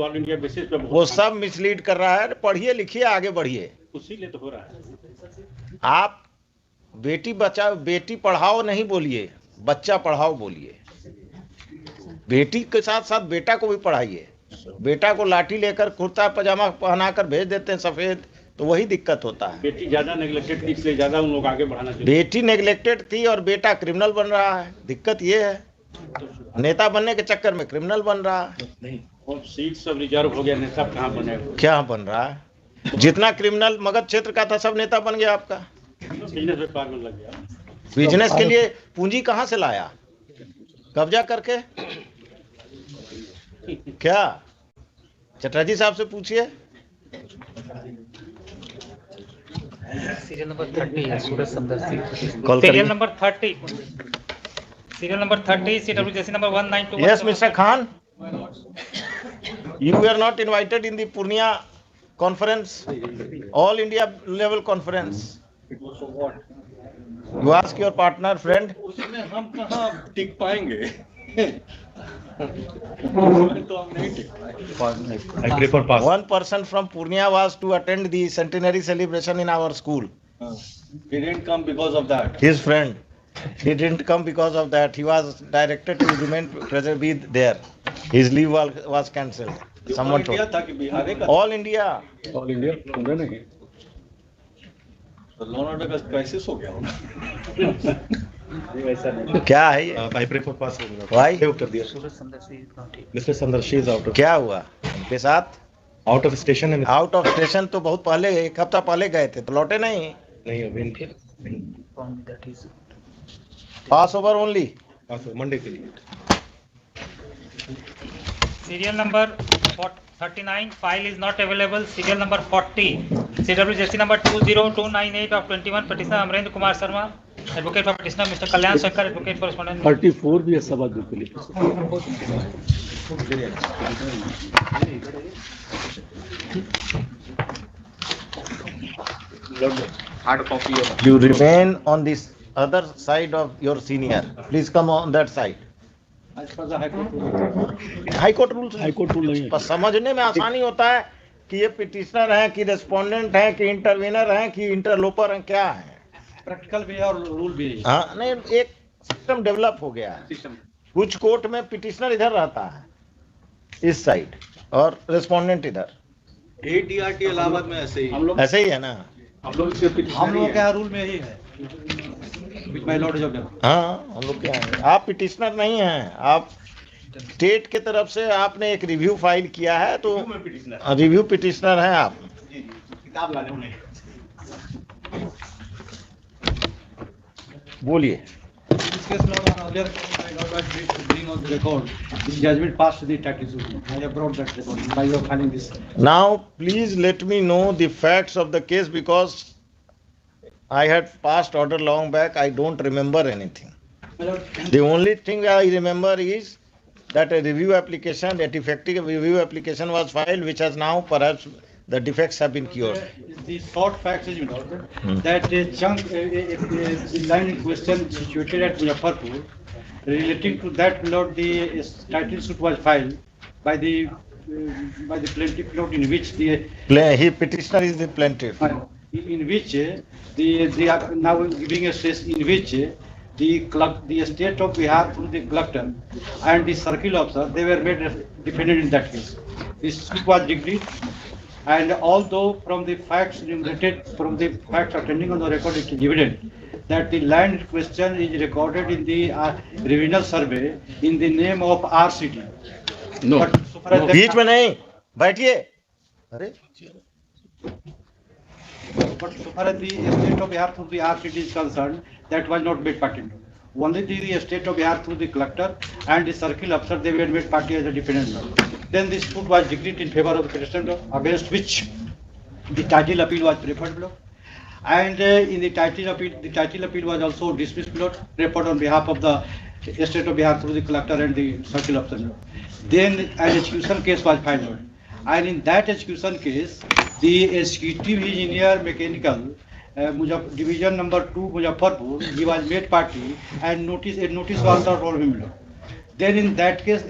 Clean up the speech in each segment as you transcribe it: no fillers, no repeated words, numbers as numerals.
All India basis पे वो सब मिसलीड कर रहा है। पढ़िए लिखिए आगे बढ़िए। उसीलिए तो हो रहा है। आप बेटी बचाओ बेटी पढ़ाओ नहीं बोलिए, बच्चा पढ़ाओ बोलिए। बेटी के साथ साथ बेटा को भी पढ़ाइए। बेटा को लाठी लेकर कुर्ता पजामा पहनाकर भेज देते हैं सफेद, तो वही दिक्कत होता है। बेटी ज्यादा नेग्लेक्टेड थी, इसलिए ज्यादा उन लोग आगे बढ़ाना चाहिए। बेटी नेग्लेक्टेड थी और बेटा क्रिमिनल बन रहा है। दिक्कत ये है, नेता बनने के चक्कर में क्रिमिनल बन रहा है। नहीं, और सीट सब रिजर्व हो गया, नेता कहाँ बनेगा? क्या बन रहा है? जितना क्रिमिनल मगध क्षेत्र का था सब नेता बन गया आपका। बिजनेस व्यापार में लग गया। बिजनेस के लिए पूंजी कहां से लाया? कब्जा करके। क्या चटर्जी साहब से पूछिए। सीरियल नंबर 30 है Suraj Samdar Singh. Serial number 30 serial number 30 CWJC number 192। Yes mister Khan, you were not invited in the Purnia conference, all India level conference. You ask your partner friend. उसमें हम कहाँ टिक पाएंगे? I prefer pass. One person from Purnia was to attend the centenary celebration in our school. He didn't come because of that. His friend. He didn't come because of that. He was directed to remain present, be there. His leave was cancelled. Someone told. था कि बिहार का All India. All India पूरे नहीं, तो law and order का crisis हो गया होगा। क्या है ये? I prefer pass. Why? Save कर दिया। सूरज Samdar Singh Mr. Sandar, she is out of क्या हुआ उनके साथ? station है। आउट ऑफ स्टेशन तो बहुत पहले, एक हफ्ता पहले गए थे, तो लौटे नहीं। नहीं अभी that is pass over only. Pass Monday के लिए। Serial number 39 file is not available. Serial number 40 CWJC number 20298 of 21 petitioner Amarendra Kumar Sharma, advocate for petitioner mister Kalyan Shankar, advocate for respondent 34 भी है सब आदमी के लिए। हार्ड कॉपी है। You remain on this other side of your senior. Please come on that side. High court rule नहीं है। पर समझने में आसानी होता है कि ये पिटिशनर हैं कि रेस्पोंडेंट हैं कि इंटरवीनर हैं कि इंटरलोपर हैं, क्या है। प्रैक्टिकल भी है और रूल भी है। हाँ, नहीं, एक सिस्टम डेवलप हो गया है। कुछ कोर्ट में पिटिशनर इधर रहता है इस साइड और रेस्पोंडेंट इधर। ADRT इलाहाबाद में ऐसे ही, ऐसे ही है ना? हम लोग क्या रूल में ही है। माय लॉर्ड जब हाँ, हम लोग क्या है, आप पिटिशनर नहीं हैं, आप स्टेट के तरफ से आपने एक रिव्यू फाइल किया है, तो रिव्यू पिटिशनर हैं आप। किताब ला लें। बोलिए। This case law earlier my lord was bring on the record. This judgment passed to the title suit. I have brought that record by your filing this. Now please let me know the facts of the case, because I had passed order long back. I don't remember anything. My lord, The only thing I remember is that a review application, a defective review application was filed, which has now perhaps the defects have been cured. the short facts is that a chunk, the line in question situated at Muzaffarpur, relating to that lord, the title suit was filed by the plaintiff lord, in which the He petitioner is the plaintiff. in which they are now giving a stress, in which the state of Bihar through the collector and the circle officer, they were made defendant in that case. This suit was decreed, and although from the facts enumerated, from the facts attending on the record, it is evident that the land in question is recorded in the revisional survey in the name of RCD. No. But so far as that- बीच में नहीं बैठिए। अरे But so far as the state of Bihar through the RCD is concerned, that was not made party. Only the state of Bihar through the collector and the circle officer, they were made party as a defendant. Then this suit was decreed in favor of the petitioner, against which the title appeal was preferred below. And in the title appeal was also dismissed below, referred on behalf of the state of Bihar through the collector and the circle officer. Then an execution case was filed. And in that execution case, the executive engineer mechanical division number 2 Muzaffarpur, he was made party, and a notice was served on him. Then in that case,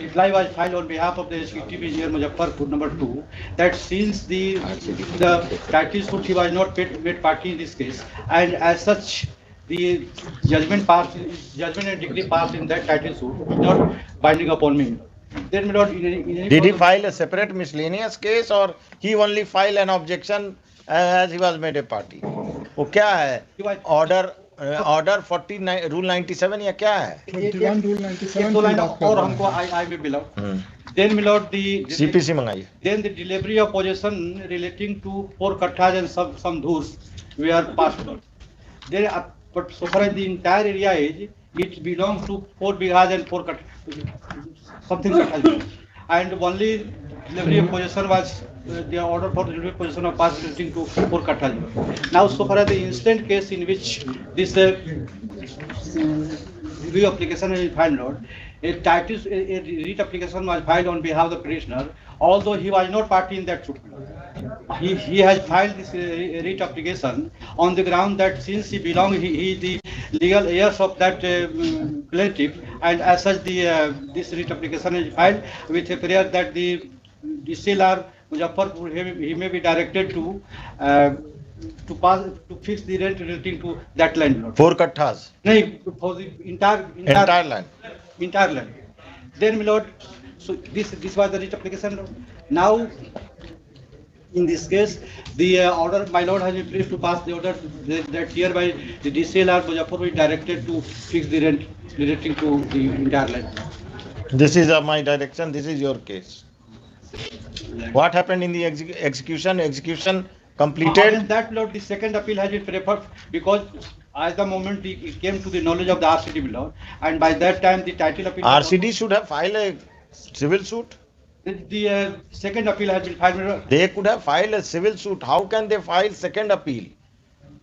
reply was filed on behalf of the executive engineer Muzaffarpur number 2, that since the title suit he was not made party in this case, and as such the judgment and decree passed in that title suit is not binding upon me. Then, my lord, in any Did he cause- file a separate miscellaneous case or he only filed an objection as he was made a party? वो क्या है? Order 49 Rule 97 या क्या है? 21 Rule 97 एक दो line की बात कर और रहे हमको हैं। I will below. Then, my lord, the CPC मंगाइए. then the delivery of possession relating to 4 kattas and some dhurs were passed on. There, but so far as the entire area is, it belongs to 4 bighas and 4 something kattas. And only delivery of possession was the order for delivery of possession of passed relating to 4 kattas. Now, so far as the instant case in which this review application is filed, Lord, a writ application was filed on behalf of the petitioner, although he was not party in that suit. He has filed this writ application on the ground that since he is the legal heirs of that plaintiff, and as such this writ application is filed with a prayer that the DCLR Muzaffarpur he may be directed to fix the rent relating to that land. Lord. 4 kattas. No, for the entire Entire land. Then, my lord, so this was the writ application. Now, in this case, the order, my lord, has been pleased to pass the order that hereby the DCLR Muzaffarpur is directed to fix the rent relating to the entire land. This is my direction. This is your case. What happened in the execution? Execution completed. Against that, Lord, the second appeal has been preferred because at the moment it came to the knowledge of the RCD, Lord, and by that time the title appeal. RCD should have filed a civil suit. The second appeal has been filed. Lord. They could have filed a civil suit. How can they file second appeal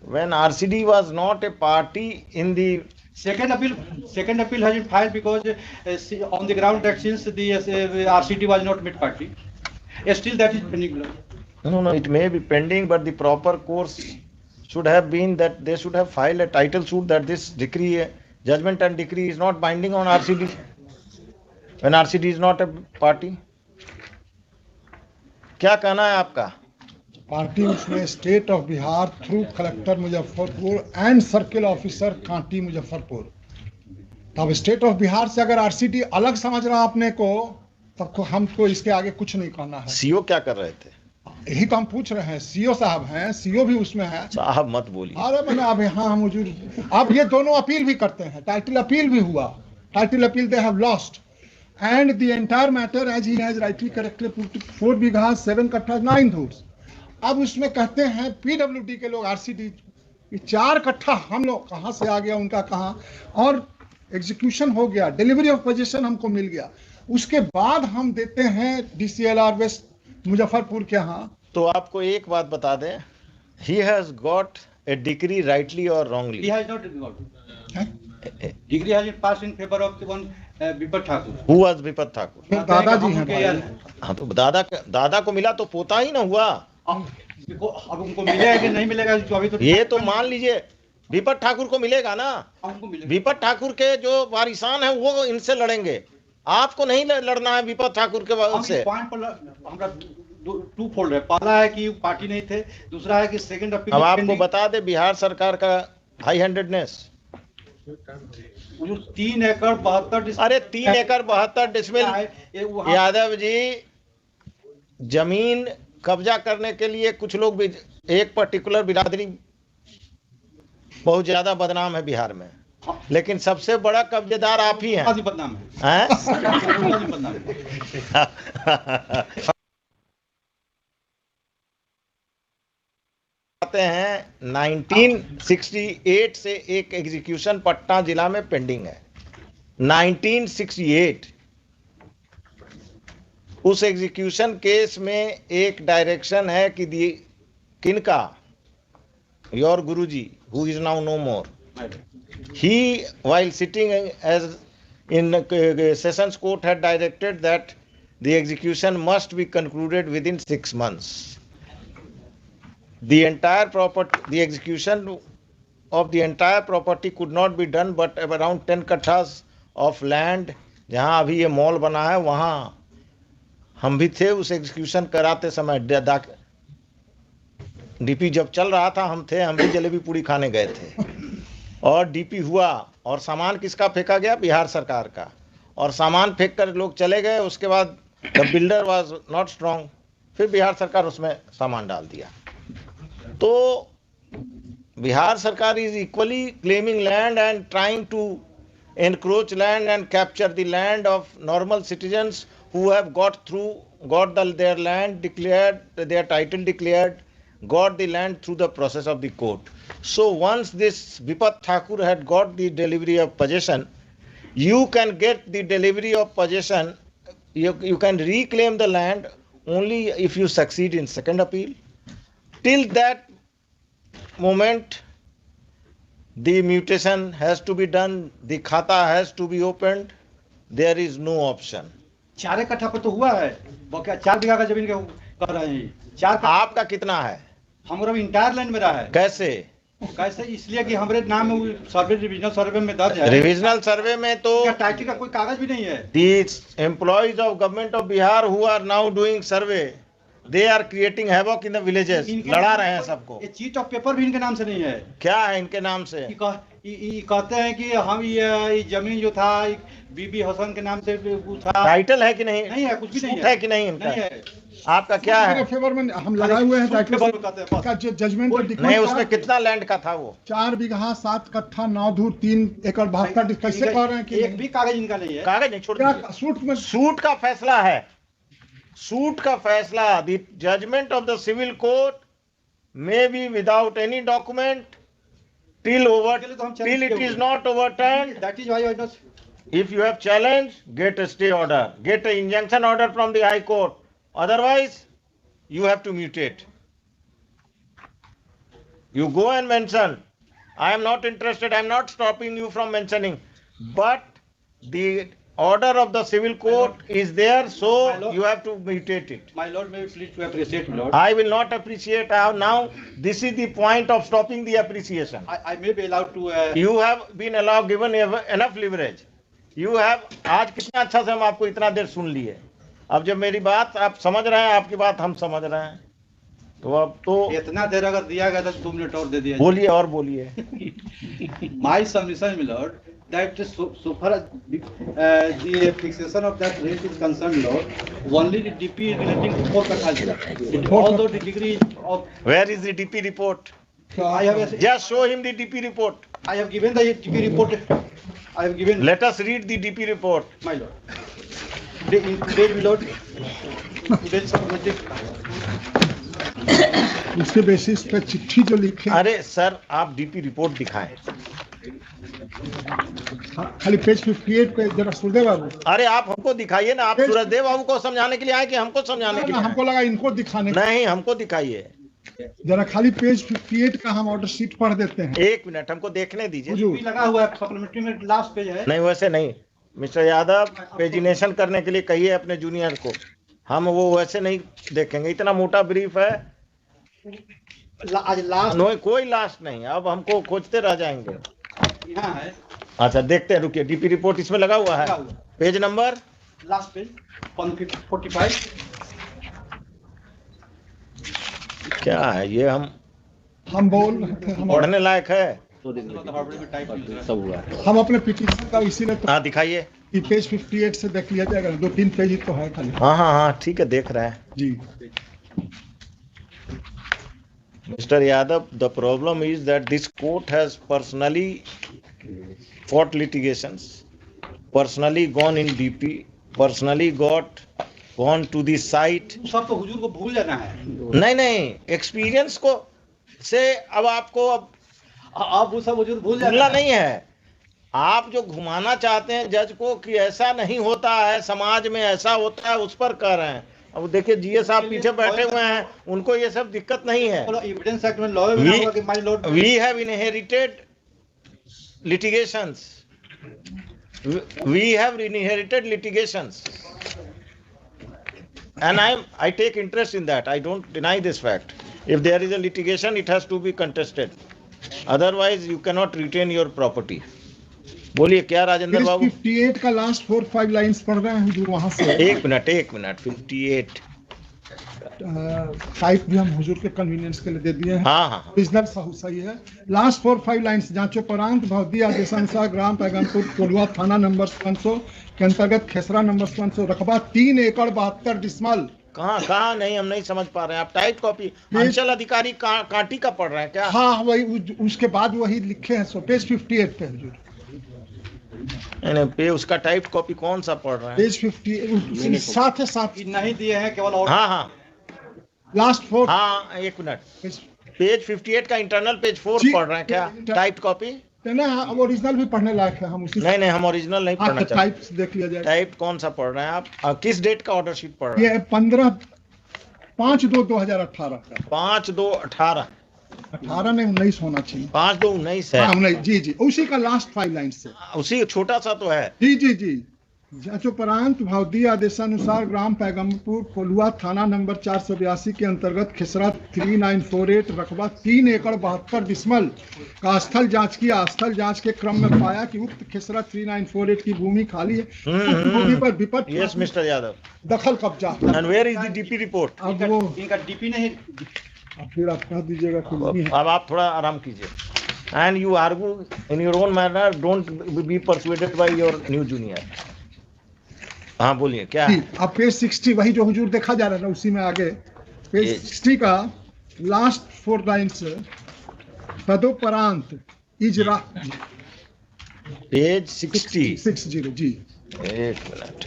when RCD was not a party in the? Second appeal has been filed because on the ground that since the RCD was not made party, still that is pending. Lord. No, it may be pending, but the proper course should have been that they should have filed a title suit that this decree, judgment and decree is not binding on RCD when RCD is not a party. क्या कहना है आपका? Party उसमें state of Bihar through collector Muzaffarpur and circle officer Kanti Muzaffarpur. तब state of Bihar से अगर RCD अलग समझ रहा आपने को, तब को हमको इसके आगे कुछ नहीं कहना है। सीओ क्या कर रहे थे? यही तो हम पूछ रहे हैं। सीओ साहब हैं, सीओ भी उसमें है। साहब मत बोलिए। अरे मैंने अब यहाँ मौजूद, अब ये दोनों अपील भी करते हैं। टाइटल अपील भी हुआ। Title appeal they have lost and the entire matter as he has rightly correctly put 4 bighas 7 kattas 9 dhurs। अब उसमें कहते हैं पीडब्ल्यूडी के लोग आरसीडी 4 कट्ठा हम लोग कहाँ से आ गया उनका कहाँ, और एग्जीक्यूशन हो गया, डिलीवरी ऑफ पोजीशन हमको मिल गया, उसके बाद हम देते हैं डीसीएलआर वेस्ट मुजफ्फरपुर के यहाँ। तो आपको एक बात बता दें, he has got a decree rightly or wrongly. He has not got. Degree has been passed in favor of the one Bipat Thakur. Who was Vipat Thakur? फिर दादाजी हैं उनके यार भाई। हाँ तो दादा को मिला तो पोता ही ना हुआ। अब उनको मिलेगा कि नहीं मिलेगा तो अभी तो ये तो मान लीजिए विपत ठाकुर को मिलेगा ना। हमको मिलेगा। विपत ठाकुर के जो वारिसान हैं वो इनसे लड़ेंगे, आपको नहीं लड़ना है विपत ठाकुर के हम से। इस पॉइंट पर हमरा टू फोल्ड है। पहला है कि पार्टी नहीं थे, दूसरा है कि सेकंड अपील। अब आपको बता दे बिहार सरकार का हाई हैंडेडनेस। 3 एकड़ 72 अरे 3 एकड़ 72 डिसमिल यादव जी जमीन कब्जा करने के लिए कुछ लोग भी, एक पर्टिकुलर बिरादरी बहुत ज्यादा बदनाम है बिहार में, लेकिन सबसे बड़ा कब्जेदार आप ही हैं। बदनाम है। बदनाम है। आते हैं 1968 से एक एग्जीक्यूशन पटना जिला में पेंडिंग है। 1968 उस एग्जीक्यूशन केस में एक डायरेक्शन है कि किनका, your guruji who is now no more, he while sitting as in sessions court had directed that the execution must be concluded within 6 months. The execution of the entire property could not be done, but around 10 kattas of land जहाँ अभी ये mall बना है वहाँ हम भी थे उस एग्जीक्यूशन कराते समय। डीपी जब चल रहा था हम थे, हम भी जलेबी पूड़ी खाने गए थे। और डीपी हुआ और सामान किसका फेंका गया? बिहार सरकार का। और सामान फेंक कर लोग चले गए। उसके बाद the builder was not strong, फिर बिहार सरकार उसमें सामान डाल दिया। तो Bihar sarkar is equally claiming land and trying to encroach land and capture the land of normal citizens who have got their land declared, their title declared, got the land through the process of the court. So once this Vipat Thakur had got the delivery of possession, you can get the delivery of possession, you can reclaim the land only if you succeed in second appeal. Till that moment, the mutation has to be done, the khata has to be opened, there is no option. 4 कट्ठा पर तो हुआ है, बकाया 4 बीघा का जमीन का कर रहे हैं। 4 आपका कितना है? हमारा इंटायर लैंड में रहा है। कैसे? कैसे? इसलिए कि हमारे नाम में सर्वे डिविजनल सर्वे में दर्ज है। रिविजनल सर्वे में तो टाइटल का कोई कागज भी नहीं है। these employees of government of Bihar who are now doing survey, they are creating havoc in the villages, लड़ा रहे हैं सबको। ये चीट ऑफ पेपर भी इनके नाम से नहीं है। क्या है इनके नाम से? ये कहते हैं कि हम ये जमीन जो था बीबी हसन के नाम से था। टाइटल है कि नहीं? नहीं है, कुछ भी नहीं है कि नहीं इनका? नहीं है। आपका क्या है? फेवर में हम लगाए हुए हैं टाइटल का जजमेंट नहीं, उसमें कितना लैंड का था वो? 4 बीघा 7 कट्ठा 9 धूर 3 एकड़ 72। कैसे कह रहे हैं कि एक भी कागज इनका नहीं है? कागज नहीं, छोड़ दीजिए। सूट में सूट का फैसला है, सूट का फैसला। The judgement of the civil court may be without any document till it is not overturned. That is why I was If you have challenged, get a stay order, get an injunction order from the High Court. Otherwise, you have to mutate. You go and mention, I am not interested, I am not stopping you from mentioning. But the order of the civil court is there, so you have to mutate it. My lord, may you please to appreciate, my lord. I will not appreciate now. This is the point of stopping the appreciation. I may be allowed to. You have been allowed, given enough leverage. You have, आज कितना अच्छा से हम आपको इतना देर सुन लिए। अब जब मेरी बात आप समझ रहे हैं, आपकी बात हम समझ रहे हैं, तो अब तो इतना देर अगर दिया गया तो 2 मिनट और दे दिया। बोलिए और बोलिए। My submission, my lord, that so far as the fixation of that rate is concerned, lord, only the DP is relating to 4 kathas. Although the degree of Where is the DP report? I have Just show him the DP report. I have given the DP report. I have given. Let us read the DP report. My lord. Today, my lord. Today submitted. उसके basis पे चिट्ठी जो लिखे, अरे sir आप DP report दिखाएं। खाली page 58 पे जरा सुरदेव बाबू। अरे आप हमको दिखाइए ना, आप सूरजदेव बाबू को समझाने के लिए आए कि हमको समझाने के लिए? हमको लगा इनको दिखाने। नहीं, हमको दिखाइए जरा खाली पेज 58 का हम ऑर्डर शीट पढ़ देते हैं। 1 मिनट हमको देखने दीजिए। भी लगा हुआ है सप्लीमेंट्री में, लास्ट पेज है। नहीं वैसे नहीं, मिस्टर यादव पेजिनेशन करने के लिए कहिए अपने जूनियर को, हम वो वैसे नहीं देखेंगे। इतना मोटा ब्रीफ है, आज लास्ट नो कोई लास्ट नहीं, अब हमको खोजते रह जाएंगे। यहाँ है, अच्छा देखते हैं, रुकिए। डीपी रिपोर्ट इसमें लगा हुआ है, पेज नंबर लास्ट पेज 45। क्या है ये? हम बोल रहे थे, पढ़ने लायक है? हम अपने पिटीशन का इसीलिए तो हाँ दिखाइए। ये पेज 58 से देख लिया जाएगा, 2-3 पेज ही तो है खाली। हाँ हाँ हाँ ठीक है, देख रहे हैं जी। Mr. Yadav, the problem is that this court has personally fought litigations, personally gone in DP, personally gone to the site. सब तो हुजूर को भूल जाना है। नहीं, एक्सपीरियंस को से अब आपको आप वो सब हुजूर भूल भूलना जाना नहीं है। आप जो घुमाना चाहते हैं जज को कि ऐसा नहीं होता है, समाज में ऐसा होता है, उस पर कह रहे हैं। अब देखिए जीए साहब पीछे बैठे हुए हैं, उनको ये सब दिक्कत नहीं है। एविडेंस एक्ट में लॉ है कि my Lord We have inherited litigations. We have inherited litigations, and I take interest in that. I don't deny this fact. If there is a litigation, it has to be contested. Otherwise, you cannot retain your property. बोलिए क्या राजेंद्र बाबू? 58 का last 4-5 lines पढ़ रहे हैं हुजूर वहां से। एक minute 58। Type भी हम हुजूर के कन्वीनियंस के लिए दे दिए हैं। हाँ हाँ ओरिजिनल सही है। लास्ट 4-5 लाइंस जांचोपरांत भवदी आदेशानुसार ग्राम पैगमपुर कोल्हुआ थाना नंबर 500 के अंतर्गत खेसरा नंबर 500 रकबा 3 एकड़ 72 डिसमल। कहाँ नहीं, हम नहीं समझ पा रहे हैं। आप टाइप कॉपी अंचल अधिकारी कांटी का पढ़ रहे हैं क्या? हाँ वही उसके बाद वही लिखे हैं। सो पेज 58 पे हुजूर, नहीं पे उसका टाइप कॉपी कौन सा पढ़ रहे हैं? पेज 58 साथ है साथ। नहीं दिए हैं केवल और हाँ लास्ट 4 हाँ एक मिनट, पेज 58 का इंटरनल पेज 4 जी, पढ़ रहे हैं क्या? टाइप कॉपी ना, अब ओरिजिनल भी पढ़ने लायक है। हम उसी नहीं हम ओरिजिनल नहीं पढ़ना चाहते। टाइप देख लिया जाए। टाइप कौन सा पढ़ रहे हैं आप? किस डेट का ऑर्डर शीट पढ़ रहे हैं? ये 15/5/2018 का। 5/2/18। 18 नहीं 19 होना चाहिए। 5/2/19 है। हाँ नहीं, जी उसी का लास्ट 5 लाइन से। उसी छोटा सा तो है। जी जांचोपरांत भवदी आदेशानुसार ग्राम पैगमपुर कोल्हुआ थाना नंबर 482 के अंतर्गत खेसरा 3948 रकबा 3 एकड़ 72 डिसमल का स्थल जांच किया। स्थल जांच के क्रम में पाया कि उक्त खेसरा 3948 की भूमि खाली है। उक्त भूमि पर विपट यस मिस्टर यादव। दखल कब्जा। And where is the DP report? अब वो इनका डीपी नहीं। फिर आप कह दीजिएगा कि नहीं है। अब आप थोड़ा आराम कीजिए। And you argue in your own manner, don't be persuaded by your new junior. हाँ बोलिए क्या है? जी, अब पेज 60 वही जो हुजूर देखा जा रहा है ना, उसी में आगे पेज 60 का लास्ट 4 लाइन्स तदोपरांत इजरा पेज 60 60 जी। एक minute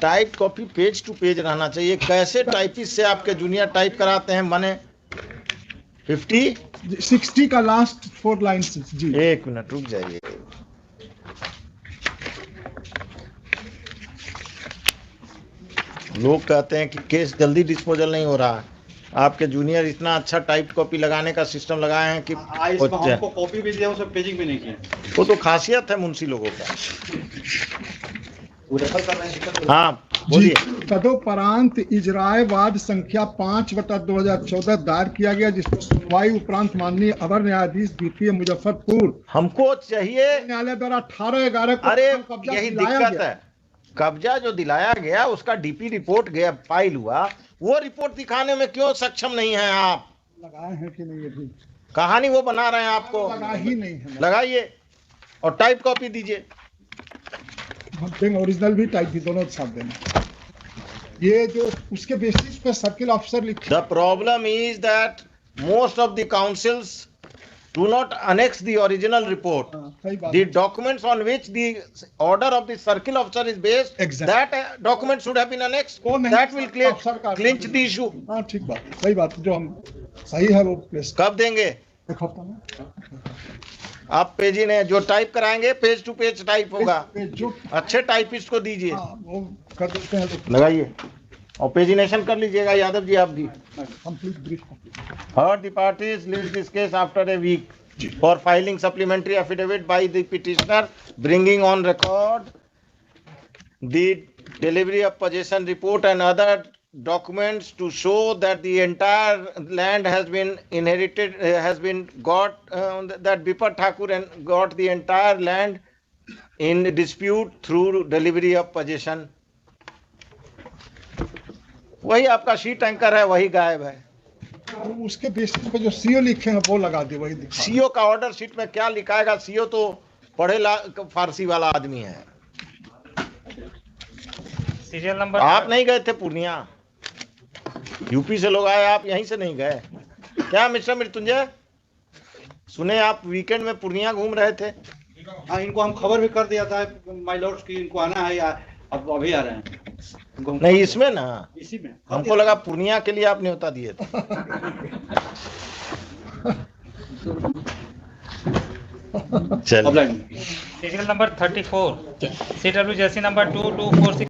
type copy page to page रहना चाहिए। कैसे टाइपिस्ट से आपके जूनियर टाइप कराते हैं? माने 60 का लास्ट 4 लाइन्स जी। एक मिनट रुक जाइए। लोग कहते हैं कि केस जल्दी डिस्पोजल नहीं हो रहा है। आपके जूनियर इतना अच्छा टाइप कॉपी लगाने का सिस्टम लगाए हैं कि हमको कॉपी भी दिया, उसे पेजिंग भी नहीं किया। वो तो खासियत है मुंशी लोगों का। वो रेफर कर रहे हैं। हाँ बोलिए। तदोपरांत इजराए वाद संख्या 5/2014 दायर किया गया, जिसमें सुनवाई उपरांत माननीय अवर न्यायाधीश द्वितीय मुजफ्फरपुर हमको चाहिए। न्यायालय द्वारा 18/11 को अरे कब्जा यही दिलाया दिक्कत गया। है। कब्जा जो दिलाया गया उसका डीपी रिपोर्ट गया फाइल हुआ, वो रिपोर्ट दिखाने में क्यों सक्षम नहीं है आप? लगाए हैं कि नहीं? ये भी कहानी वो बना रहे हैं आपको। लगा ही नहीं है। लगाइए और टाइप कॉपी दीजिए। हम देंगे ओरिजिनल भी टाइप भी, दोनों साथ देना। ये जो उसके बेसिस पे सर्किल ऑफिसर लिखे। The problem is that most of the councils do not annex the original report. सही बात The है। documents on which the order of the circle officer is based, Exactly. that document should have been annexed. वो नहीं, That will अफसर का- clinch the issue. हाँ ठीक बात, सही बात जो हम सही है वो प्लेस। कब देंगे? एक हफ्ता में आप पेजी ने जो टाइप कराएंगे पेज टू पेज टाइप होगा। जो अच्छे टाइपिस्ट को दीजिए। हाँ, वो कर देते हैं तो लगाइए और पेजिनेशन कर लीजिएगा। यादव जी आप भी। Complete brief. Heard the parties list this case after a week for filing supplementary affidavit by the petitioner, bringing on record the delivery of possession report and other documents to show that the entire land has been inherited, has been got, that Bipat Thakur and got the entire land in dispute through delivery of possession. वही आपका sheet anchor है, वही गायब है। उसके basis पे जो CO लिखे हैं वो लगा दे, वही दिखा। सीओ का ऑर्डर शीट में क्या लिखाएगा? सीओ तो पढ़े फारसी वाला आदमी है। सीरियल नंबर आप नहीं गए थे पूर्णिया? यूपी से लोग आए, आप यहीं से नहीं गए क्या मिस्टर मृत्युंजय? सुने आप वीकेंड में पूर्णिया घूम रहे थे। हाँ, इनको हम खबर भी कर दिया था माय लॉर्ड्स की इनको आना है, अब अभी आ रहे हैं। नहीं इसमें ना, इसी में हमको लगा पूर्णिया के लिए आप न्योता दिए थे। चल offline. Serial number 34 CWJC number 2246